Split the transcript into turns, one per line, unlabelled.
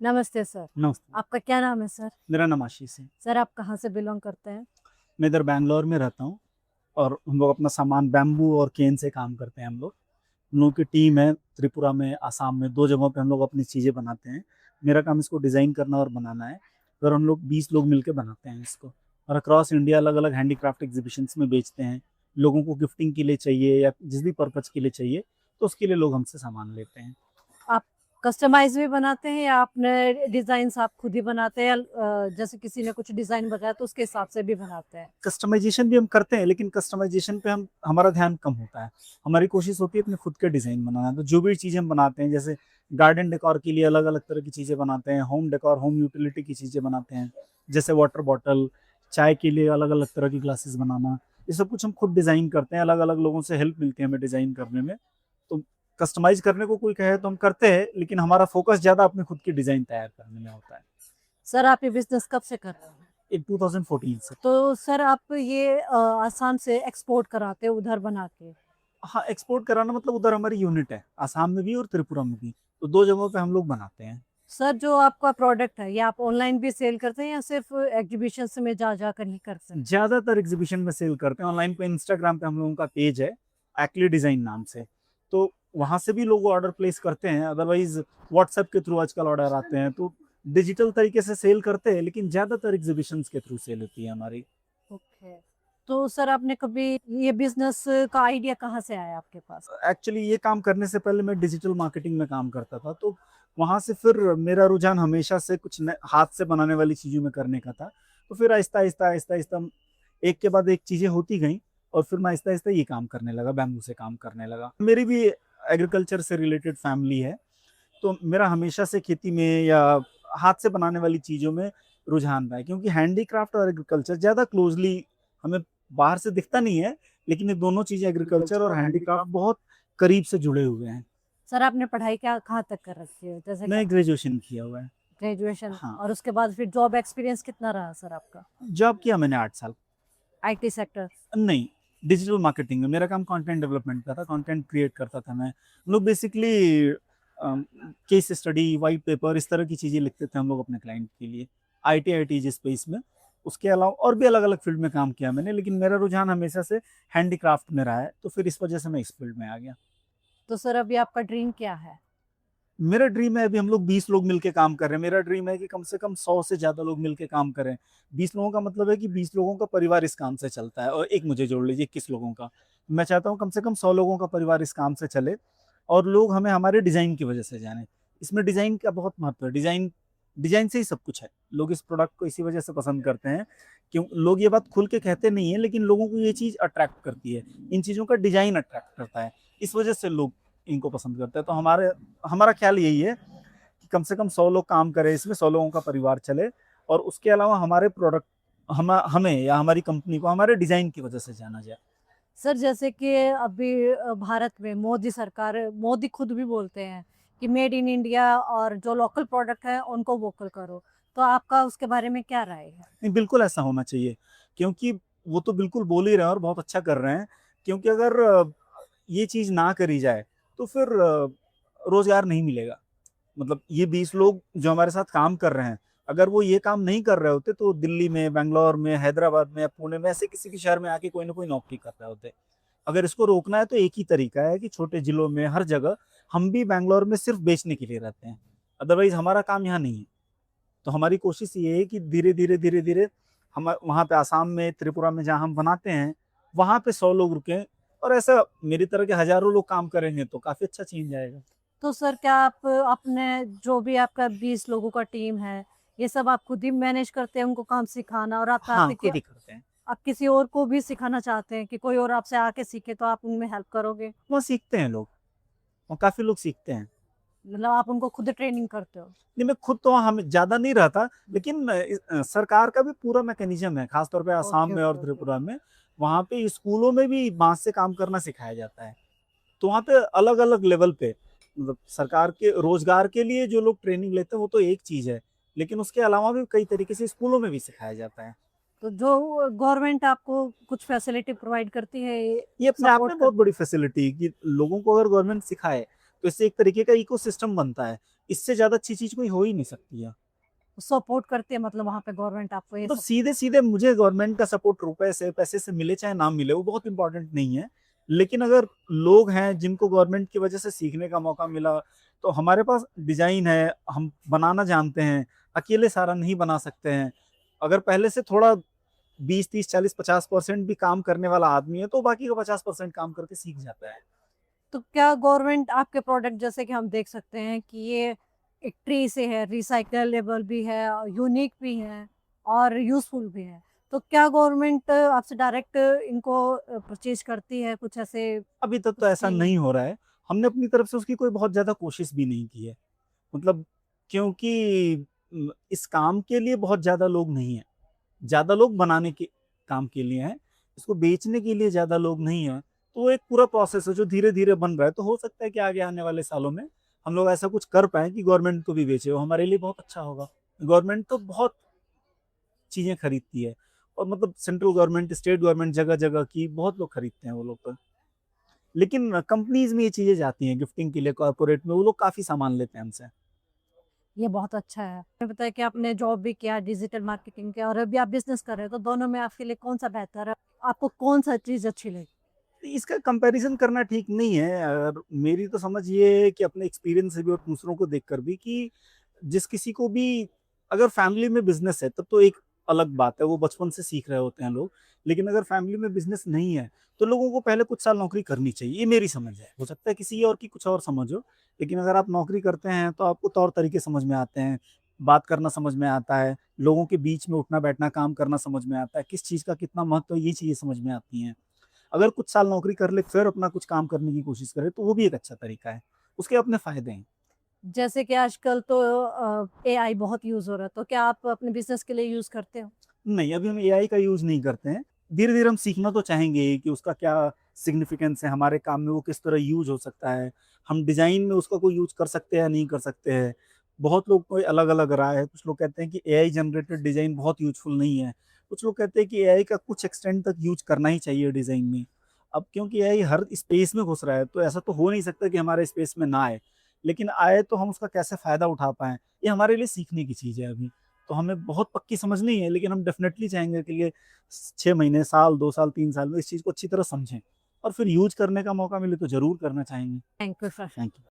नमस्ते सर।
नमस्ते।
आपका क्या नाम है सर?
मेरा नाम आशीष है।
सर आप कहाँ से बिलॉन्ग करते हैं?
मैं इधर बैंगलोर में रहता हूँ और हम लोग अपना सामान बैम्बू और केन से काम करते हैं हम लोग। हम लोग की टीम है त्रिपुरा में, आसाम में, 2 जगहों पे हम लोग अपनी चीज़ें बनाते हैं। मेरा काम इसको डिज़ाइन करना और बनाना है और हम लोग 20 लोग मिलके बनाते हैं इसको और अक्रॉस इंडिया अलग-अलग हैंडीक्राफ्ट एग्ज़िबिशन्स में बेचते हैं। लोगों को गिफ्टिंग के लिए चाहिए या जिस भी पर्पज़ के लिए चाहिए, तो उसके लिए लोग हमसे सामान लेते हैं।
आप कस्टमाइज़ भी बनाते हैं या आपने डिज़ाइन्स आप खुद ही बनाते हैं, जैसे किसी ने कुछ डिज़ाइन बताया तो उसके हिसाब से भी बनाते हैं?
कस्टमाइज़ेशन भी हम करते हैं, लेकिन कस्टमाइज़ेशन पे हम हमारा ध्यान कम होता है। हमारी कोशिश होती है अपने खुद के डिज़ाइन बनाना, तो जो भी चीज़ें हम बनाते हैं, जैसे गार्डन डेकोर के लिए अलग-अलग तरह की चीज़ें बनाते हैं, होम डेकोर, होम यूटिलिटी की चीज़ें बनाते हैं, जैसे वाटर बॉटल, चाय के लिए अलग-अलग तरह की ग्लासेस बनाना, ये सब कुछ हम खुद डिज़ाइन करते हैं, अलग-अलग लोगों से हेल्प मिलती है हमें डिज़ाइन करने में। तो कस्टमाइज़ करने को कोई कहे तो हम करते हैं, लेकिन हमारा फ़ोकस ज़्यादा अपने खुद की डिज़ाइन तैयार करने में होता है।
सर आप ये बिज़नेस कब से कर रहे हैं?
ये 2014 से।
तो सर आप ये आसाम से एक्सपोर्ट कराते हो उधर बना के?
हाँ, एक्सपोर्ट कराना मतलब उधर हमारी यूनिट है, आसाम में भी और त्रिपुरा में भी। तो 2 जगहों पे हम लोग बनाते हैं।
सर जो आपका प्रोडक्ट है ये आप ऑनलाइन भी सेल करते हैं या सिर्फ़ एग्ज़िबिशन्स में जा कर ही करते हैं?
ज़्यादातर एग्ज़िबिशन में सेल करते हैं, ऑनलाइन पे इंस्टाग्राम पे हम लोगों का पेज है, एक्ली डिज़ाइन नाम से। तो वहाँ से भी लोग ऑर्डर प्लेस करते हैं, अदरवाइज़ व्हाट्सएप के थ्रू आजकल ऑर्डर आते हैं, तो डिजिटल तरीके से सेल करते हैं, लेकिन ज़्यादातर एग्ज़िबिशन्स के थ्रू सेल होती है हमारी।
ओके। तो सर आपने कभी ये बिज़नेस का आइडिया कहाँ से आया आपके पास?
एक्चुअली ये काम करने से पहले मैं डिजिटल मार्केटिंग में काम करता था, तो वहाँ से फिर मेरा रुझान हमेशा से कुछ न हाथ से बनाने वाली चीज़ों में करने का था। तो फिर आहिस्ता-आहिस्ता एक के बाद एक चीज़ें होती गईं और फिर मैं आहिस्ता-आहिस्ता ये काम करने लगा, बैम्बू से काम करने लगा। मेरी भी एग्रीकल्चर से रिलेटेड फैमिली है, तो मेरा हमेशा से खेती में या हाथ से बनाने वाली चीज़ों में रुझान रहा है, क्योंकि हैंडीक्राफ्ट और एग्रीकल्चर ज़्यादा क्लोज़ली हमें बाहर से दिखता नहीं है, लेकिन ये दोनों चीज़ें एग्रीकल्चर और हैंडीक्राफ्ट बहुत करीब से जुड़े हुए हैं।
सर आपने पढ़ाई क्या कहाँ तक कर रखी है? जैसे कि
मैं ग्रेजुएशन किया हुआ है।
ग्रेजुएशन
हाँ,
और उसके बाद फिर जॉब एक्सपीरियंस कितना रहा सर आपका?
जॉब किया मैंने 8 साल।
IT sector?
नहीं, डिजिटल मार्केटिंग में मेरा काम कंटेंट डेवलपमेंट का था, कंटेंट क्रिएट करता था मैं। हम लोग basically case study, white paper इस तरह की चीज़ें लिखते थे हम लोग अपने क्लाइंट के लिए, आईटी जिस स्पेस में। उसके अलावा और भी अलग-अलग फ़ील्ड में काम किया मैंने, लेकिन मेरा रुझान हमेशा से हैंडीक्राफ्ट में रहा है, तो फिर इस वजह से मैं इस फ़ील्ड में आ गया।
तो सर अभी आपका ड्रीम क्या है?
मेरा ड्रीम है, अभी हम लोग 20 लोग मिलके काम कर रहे हैं। मेरा ड्रीम है कि कम से कम 100 से ज़्यादा लोग मिलके काम करें। 20 लोगों का मतलब है कि 20 लोगों का परिवार इस काम से चलता है और एक मुझे जोड़ लीजिए 21 लोगों का। मैं चाहता हूँ कम से कम 100 लोगों का परिवार इस काम से चले और लोग हमें हमारे डिज़ाइन की वजह से जानें। इसमें डिज़ाइन का बहुत महत्व है। डिज़ाइन डिज़ाइन से ही सब कुछ है। लोग इस प्रोडक्ट को इसी वजह से पसंद करते हैं, क्यों लोग ये बात खुल के कहते नहीं हैं, लेकिन लोगों को ये चीज़ अट्रैक्ट करती है। इन चीज़ों का डिज़ाइन अट्रैक्ट करता है। इस वजह से लोग इनको पसंद करते हैं। तो हमारा ख्याल यही है कि कम से कम 100 लोग काम करें इसमें, 100 लोगों का परिवार चले और उसके अलावा हमारे प्रोडक्ट हमें या हमारी कंपनी को हमारे डिज़ाइन की वजह से जाना जाए।
सर जैसे कि अभी भारत में मोदी सरकार मोदी खुद भी बोलते हैं कि मेड इन इंडिया और जो लोकल प्रोडक्ट है उनको वोकल करो। तो आपका उसके बारे में क्या राय है?
नहीं, बिल्कुल ऐसा होना चाहिए, क्योंकि वो तो बिल्कुल बोल ही रहे हैं और बहुत अच्छा कर रहे हैं, क्योंकि अगर ये चीज़ ना करी जाए, तो फिर रोज़गार नहीं मिलेगा। मतलब ये 20 लोग जो हमारे साथ काम कर रहे हैं, अगर वो ये काम नहीं कर रहे होते तो दिल्ली में, बैंगलोर में, हैदराबाद में या पुणे में ऐसे किसी भी शहर में आके कोई न कोई नौकरी कर रहे होते। अगर इसको रोकना है तो एक ही तरीका है कि छोटे ज़िलों में हर जगह हम भी बैंगलोर में सिर्फ़ बेचने के लिए रहते हैं। अदरवाइज़ हमारा काम यहाँ नहीं है। तो हमारी कोशिश ये है कि धीरे-धीरे हम वहाँ पे आसाम में, त्रिपुरा में जहाँ हम बनाते हैं, वहाँ पे 100 लोग रुकें और ऐसा मेरी तरह के हज़ारों लोग काम करेंगे तो काफ़ी अच्छा चेंज आएगा।
तो सर क्या आप अपने जो भी आपका 20 लोगों का टीम है, ये सब आप खुद ही मैनेज करते हैं उनको काम सिखाना और आप
हाँ,
चाहते हैं कि
खुद ही करते हैं।
आप किसी और को भी सिखाना चाहते हैं कि कोई और आपसे आके सीखे तो आप उनमें हेल्प करोगे?
वहाँ सीखते हैं लोग और काफ़ी लोग सीखते हैं।
मतलब आप उनको खुद ट्रेनिंग करते हो?
नहीं, मैं खुद तो वहाँ हमें ज़्यादा नहीं रहता, लेकिन सरकार का भी पूरा मैकेनिज़्म है, ख़ास तौर पे आसाम
ओके,
में
ओके,
और
ओके।
त्रिपुरा में। वहाँ पे स्कूलों में भी बाँस से काम करना सिखाया जाता है। तो वहाँ पे अलग-अलग लेवल पे मतलब सरकार के रोज़गार के लिए जो लोग ट्रेनिंग लेते हैं वो तो एक चीज़ है, लेकिन उसके अलावा भी कई तरीके से स्कूलों में भी सिखाया जाता है।
तो जो गवर्नमेंट आपको कुछ फैसिलिटी प्रोवाइड करती है,
ये अपने आप
सपोर्ट
में बहुत
करती
बड़ी
है?
फैसिलिटी है कि लोगों को अगर गवर्नमेंट सिखाए, तो इससे एक तरीके का इकोसिस्टम बनता है। इससे ज़्यादा अच्छी चीज़ कोई हो ही नहीं सकती है।
सपोर्ट करती है मतलब वहाँ पे गवर्नमेंट आपको ये
तो
सब?
सीधे-सीधे मुझे गवर्नमेंट का सपोर्ट रुपए से, पैसे से मिले चाहे ना मिले, वो बहुत इम्पोर्टेंट नहीं है। लेकिन अगर लोग हैं जिनको गवर्नमेंट की वजह से सीखने का मौका मिला, तो हमारे पास डिज़ाइन है, हम बनाना जानते हैं, अकेले सारा नहीं बना सकते हैं। अगर पहले से थोड़ा 20, 30, 40, 50% भी काम करने वाला आदमी है, तो बाकी का 50% काम करके सीख जाता है।
तो क्या गवर्नमेंट आपके प्रोडक्ट जैसे कि हम देख सकते हैं कि ये एक ट्री से है, रिसाइक्लेबल भी है, यूनिक भी है और यूज़फुल भी है। तो क्या गवर्नमेंट आपसे डायरेक्ट इनको परचेज़ करती है? कुछ ऐसे
अभी तक तो ऐसा
उसकी
नहीं हो रहा है। हमने अपनी तरफ से उसकी कोई बहुत ज़्यादा कोशिश भी नहीं की है। मतलब क्योंकि इस काम के लिए बहुत ज़्यादा लोग नहीं हैं। ज़्यादा लोग बनाने के काम के लिए हैं, इसको बेचने के लिए ज़्यादा लोग नहीं हैं। तो वो एक पूरा प्रोसेस है जो धीरे-धीरे बन रहा है, तो हो सकता है कि आगे आने वाले सालों में हम लोग ऐसा कुछ कर पाएँ कि गवर्नमेंट को भी बेचे, वो हमारे लिए बहुत अच्छा होगा। गवर्नमेंट तो बहुत चीज़ें खरीदती है और मतलब सेंट्रल गवर्नमेंट, स्टेट गवर्नमेंट जगह-जगह की बहुत लोग खरीदते हैं वो लोग तो। लेकिन कंपनीज़ में ये चीज़ें जाती हैं गिफ्टिंग के लिए, कॉर्पोरेट में वो लोग काफ़ी सामान लेते हैं हमसे।
ये बहुत अच्छा है। आपने बताया कि आपने जॉब भी किया, डिजिटल मार्केटिंग किया और अभी आप बिज़नेस कर रहे हो, तो दोनों में आपके लिए कौन-सा बेहतर है? आपको कौन-सा चीज़ अच्छी लगी?
इसका कंपैरिज़न करना ठीक नहीं है और मेरी तो समझ ये है कि अपने एक्सपीरियंस से भी और दूसरों को देखकर भी कि जिस किसी को भी अगर फैमिली में बिज़नेस है तब तो एक अलग बात है, वो बचपन से सीख रहे होते हैं लोग। लेकिन अगर फैमिली में बिज़नेस नहीं है, तो लोगों को पहले कुछ साल नौकरी करनी चाहिए, ये मेरी समझ है। हो सकता है किसी और की कुछ और समझ हो, लेकिन अगर आप नौकरी करते हैं तो आपको तौर-तरीके समझ में आते हैं, बात करना समझ में आता है, लोगों के बीच में उठना-बैठना, काम करना समझ में आता है, किस चीज़ का कितना महत्व है, ये चीज़ें समझ में आती हैं। अगर कुछ साल नौकरी कर ले फिर अपना कुछ काम करने की कोशिश करे तो वो भी एक अच्छा तरीका है। उसके अपने फ़ायदे हैं।
जैसे कि आजकल तो एआई बहुत यूज़ हो रहा है, तो क्या आप अपने बिज़नेस के लिए यूज़ करते हो?
नहीं, अभी हम एआई का यूज़ नहीं करते हैं। धीरे-धीरे हम सीखना तो चाहेंगे ही कि उसका क्या सिग्निफिकेंस है, हमारे काम में वो किस तरह यूज़ हो सकता है। हम डिज़ाइन में उसका कोई यूज़ कर सकते हैं या नहीं कर सकते हैं। बहुत लोग को अलग-अलग राय है। कुछ लोग कहते हैं कि एआई जनरेटेड डिज़ाइन बहुत यूज़फुल नहीं है। कुछ लोग कहते हैं कि एआई का कुछ एक्सटेंट तक यूज़ करना ही चाहिए डिज़ाइन में। अब क्योंकि एआई हर स्पेस में घुस रहा है, तो ऐसा तो हो नहीं सकता कि हमारे स्पेस में ना आए। लेकिन आए तो हम उसका कैसे फ़ायदा उठा पाएँ, ये हमारे लिए सीखने की चीज़ है अभी। तो हमें बहुत पक्की समझ नहीं है, लेकिन हम डेफ़िनेटली चाहेंगे कि ये 6 महीने, साल, 2 साल, 3 साल में इस चीज़ को अच्छी तरह समझें और फिर यूज़ करने का मौका मिले तो ज़रूर करना चाहेंगे।
Thank you for
thank you.